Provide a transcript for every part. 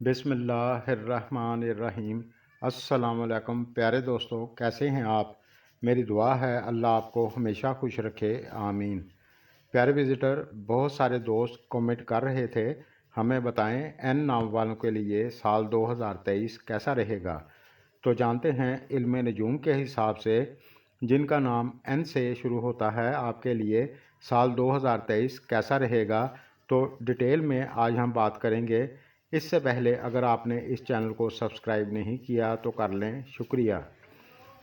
बिस्मिल्लाहिर्रहमानिर्रहीम। अस्सलाम वालेकुम प्यारे दोस्तों, कैसे हैं आप। मेरी दुआ है अल्लाह आपको हमेशा खुश रखे, आमीन। प्यारे विज़िटर, बहुत सारे दोस्त कमेंट कर रहे थे, हमें बताएं एन नाम वालों के लिए साल 2023 कैसा रहेगा। तो जानते हैं इल्म नजूम के हिसाब से जिनका नाम एन से शुरू होता है, आपके लिए साल 2023 कैसा रहेगा, तो डिटेल में आज हम बात करेंगे। इससे पहले अगर आपने इस चैनल को सब्सक्राइब नहीं किया तो कर लें, शुक्रिया।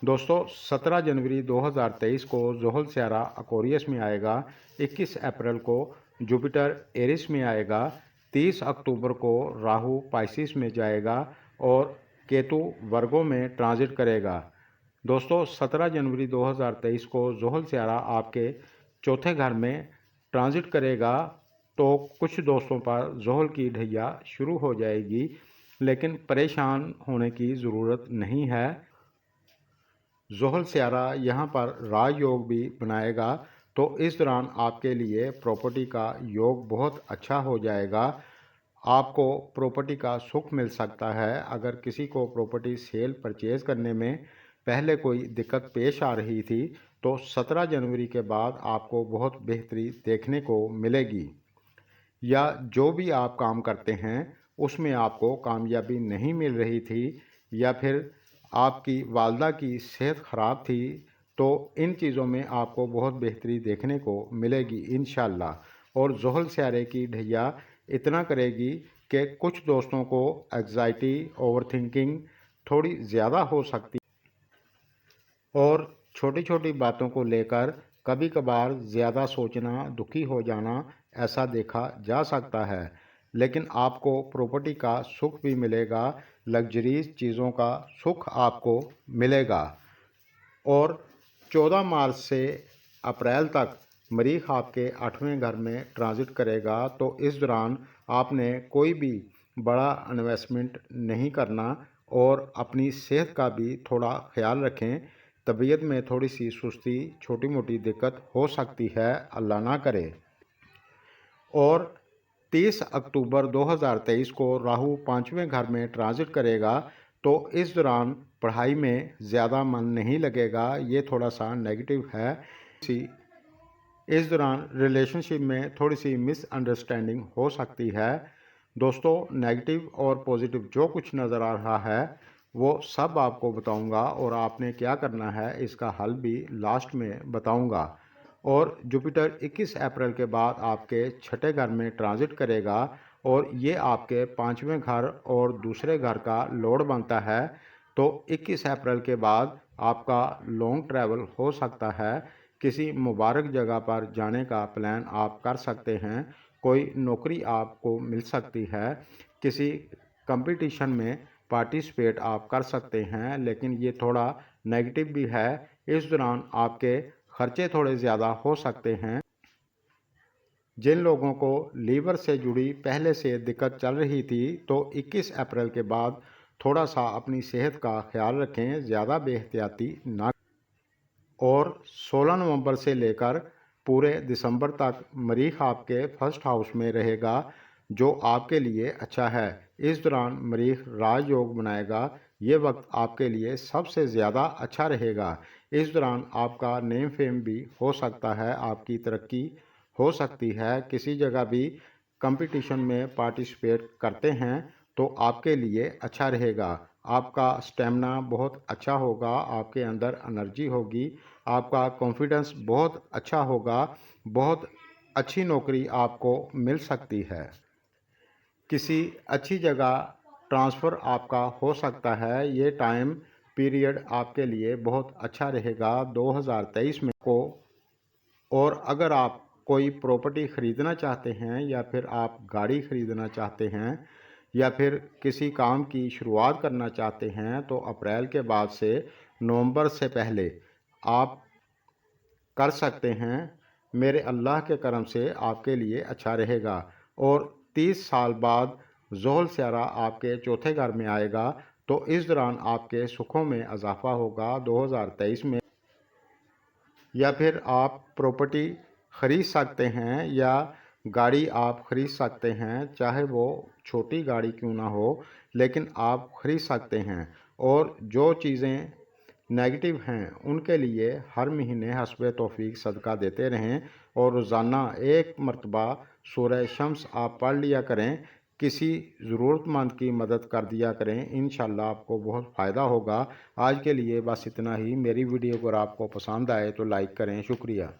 दोस्तों, 17 जनवरी 2023 को ज़ोहल स्यारा अकोरियस में आएगा, 21 अप्रैल को जुपिटर एरिस में आएगा, 30 अक्टूबर को राहु पाइसिस में जाएगा और केतु वर्गों में ट्रांजिट करेगा। दोस्तों, 17 जनवरी 2023 को ज़ोहल स्यारा आपके चौथे घर में ट्रांजिट करेगा, तो कुछ दोस्तों पर ज़ोहल की ढैया शुरू हो जाएगी, लेकिन परेशान होने की ज़रूरत नहीं है। ज़ोहल स्यारा यहाँ पर राज योग भी बनाएगा, तो इस दौरान आपके लिए प्रॉपर्टी का योग बहुत अच्छा हो जाएगा। आपको प्रॉपर्टी का सुख मिल सकता है। अगर किसी को प्रॉपर्टी सेल परचेज़ करने में पहले कोई दिक्कत पेश आ रही थी, तो 17 जनवरी के बाद आपको बहुत बेहतरी देखने को मिलेगी। या जो भी आप काम करते हैं उसमें आपको कामयाबी नहीं मिल रही थी, या फिर आपकी वालदा की सेहत ख़राब थी, तो इन चीज़ों में आपको बहुत बेहतरी देखने को मिलेगी इंशाअल्लाह। और ज़ोहल स्यारे की ढैया इतना करेगी कि कुछ दोस्तों को एग्ज़ाइटी, ओवरथिंकिंग थोड़ी ज़्यादा हो सकती और छोटी छोटी बातों को लेकर कभी कभार ज़्यादा सोचना, दुखी हो जाना, ऐसा देखा जा सकता है। लेकिन आपको प्रॉपर्टी का सुख भी मिलेगा, लग्जरीज चीज़ों का सुख आपको मिलेगा। और 14 मार्च से अप्रैल तक मरीख आपके 8वें घर में ट्रांजिट करेगा, तो इस दौरान आपने कोई भी बड़ा इन्वेस्टमेंट नहीं करना और अपनी सेहत का भी थोड़ा ख्याल रखें। तबीयत में थोड़ी सी सुस्ती, छोटी मोटी दिक्कत हो सकती है, अल्लाह ना करे। और 30 अक्टूबर 2023 को राहु 5वें घर में ट्रांजिट करेगा, तो इस दौरान पढ़ाई में ज़्यादा मन नहीं लगेगा, ये थोड़ा सा नेगेटिव है। इस दौरान रिलेशनशिप में थोड़ी सी मिसअंडरस्टैंडिंग हो सकती है। दोस्तों, नेगेटिव और पॉजिटिव जो कुछ नज़र आ रहा है वो सब आपको बताऊंगा, और आपने क्या करना है इसका हल भी लास्ट में बताऊंगा। और जुपिटर 21 अप्रैल के बाद आपके छठे घर में ट्रांजिट करेगा, और ये आपके 5वें घर और दूसरे घर का लॉर्ड बनता है। तो 21 अप्रैल के बाद आपका लॉन्ग ट्रैवल हो सकता है, किसी मुबारक जगह पर जाने का प्लान आप कर सकते हैं, कोई नौकरी आपको मिल सकती है, किसी कंपटीशन में पार्टिसिपेट आप कर सकते हैं। लेकिन ये थोड़ा नेगेटिव भी है, इस दौरान आपके खर्चे थोड़े ज़्यादा हो सकते हैं। जिन लोगों को लीवर से जुड़ी पहले से दिक्कत चल रही थी, तो 21 अप्रैल के बाद थोड़ा सा अपनी सेहत का ख्याल रखें, ज़्यादा बेहतियाती ना। और 16 नवंबर से लेकर पूरे दिसंबर तक मरीख आपके फर्स्ट हाउस में रहेगा, जो आपके लिए अच्छा है। इस दौरान मरीख राजयोग बनाएगा, ये वक्त आपके लिए सबसे ज़्यादा अच्छा रहेगा। इस दौरान आपका नेम फेम भी हो सकता है, आपकी तरक्की हो सकती है। किसी जगह भी कंपटीशन में पार्टिसिपेट करते हैं तो आपके लिए अच्छा रहेगा। आपका स्टेमिना बहुत अच्छा होगा, आपके अंदर एनर्जी होगी, आपका कॉन्फिडेंस बहुत अच्छा होगा, बहुत अच्छी नौकरी आपको मिल सकती है। किसी अच्छी जगह ट्रांसफ़र आपका हो सकता है। ये टाइम पीरियड आपके लिए बहुत अच्छा रहेगा 2023 में को। और अगर आप कोई प्रॉपर्टी ख़रीदना चाहते हैं, या फिर आप गाड़ी ख़रीदना चाहते हैं, या फिर किसी काम की शुरुआत करना चाहते हैं, तो अप्रैल के बाद से नवंबर से पहले आप कर सकते हैं। मेरे अल्लाह के करम से आपके लिए अच्छा रहेगा। और 30 साल बाद ज़ोहल स्यारा आपके चौथे घर में आएगा, तो इस दौरान आपके सुखों में इजाफा होगा 2023 में। या फिर आप प्रॉपर्टी ख़रीद सकते हैं, या गाड़ी आप ख़रीद सकते हैं, चाहे वो छोटी गाड़ी क्यों ना हो, लेकिन आप खरीद सकते हैं। और जो चीज़ें नेगेटिव हैं उनके लिए हर महीने हस्बे तौफीक सदका देते रहें और रोज़ाना एक मरतबा सूरह शम्स आप पढ़ लिया करें। किसी ज़रूरतमंद की मदद कर दिया करें, इंशाल्लाह आपको बहुत फ़ायदा होगा। आज के लिए बस इतना ही। मेरी वीडियो अगर आपको पसंद आए तो लाइक करें। शुक्रिया।